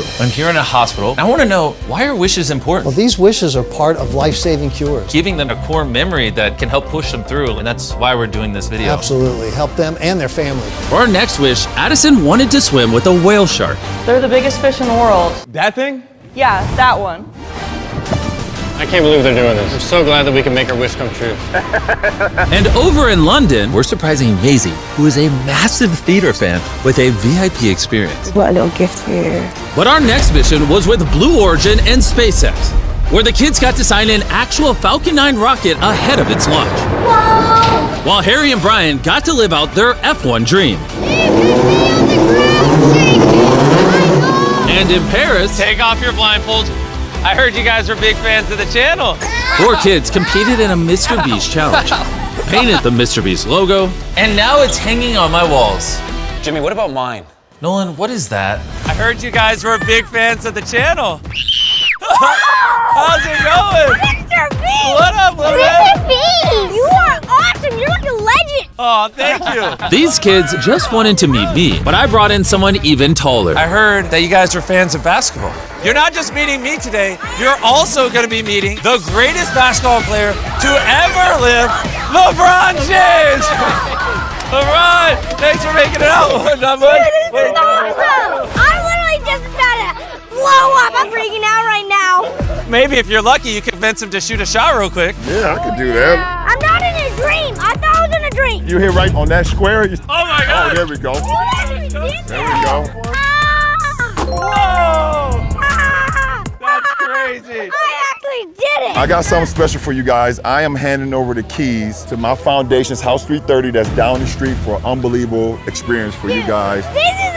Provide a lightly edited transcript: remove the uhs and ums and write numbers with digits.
true. I'm here in a hospital. I want to know, why are wishes important? Well, these wishes are part of life-saving cures. Giving them a core memory that can help push them through, and that's why we're doing this video. Absolutely. Help them and their family. For our next wish, Addison wanted to swim with a whale shark. They're the biggest fish in the world. That thing? Yeah, that one. I can't believe they're doing this. I'm so glad that we can make our wish come true. And over in London, we're surprising Maisie, who is a massive theater fan, with a VIP experience. What a little gift here. But our next mission was with Blue Origin and SpaceX, where the kids got to sign an actual Falcon 9 rocket ahead of its launch. Whoa! While Harry and Brian got to live out their F1 dream. And in Paris, Take off your blindfolds. I heard you guys are big fans of the channel. 4 kids competed in a Mr. Beast challenge, painted the Mr. Beast logo, And now it's hanging on my walls. Jimmy, what about mine? Nolan, what is that? I heard you guys were big fans of the channel. How's it going? Mr. Beast! What up, little Mr. Beast! You are awesome! You're like a legend! Oh, thank you. These kids just wanted to meet me, but I brought in someone even taller. I heard that you guys are fans of basketball. You're not just meeting me today, you're also going to be meeting the greatest basketball player to ever live, LeBron James. LeBron, thanks for making it out. Dude, this is awesome! I'm literally just about to blow up! I'm freaking out right now! Maybe if you're lucky, you convince him to shoot a shot real quick. Yeah, I could do that. I'm not in a dream! I thought I was in a dream! You hit right on that square. Oh my God. Oh, there we go. There we go. Whoa, Ah! that's crazy. I actually did it! I got something special for you guys. I am handing over the keys to my foundation's House 330 that's down the street for an unbelievable experience for you guys. This is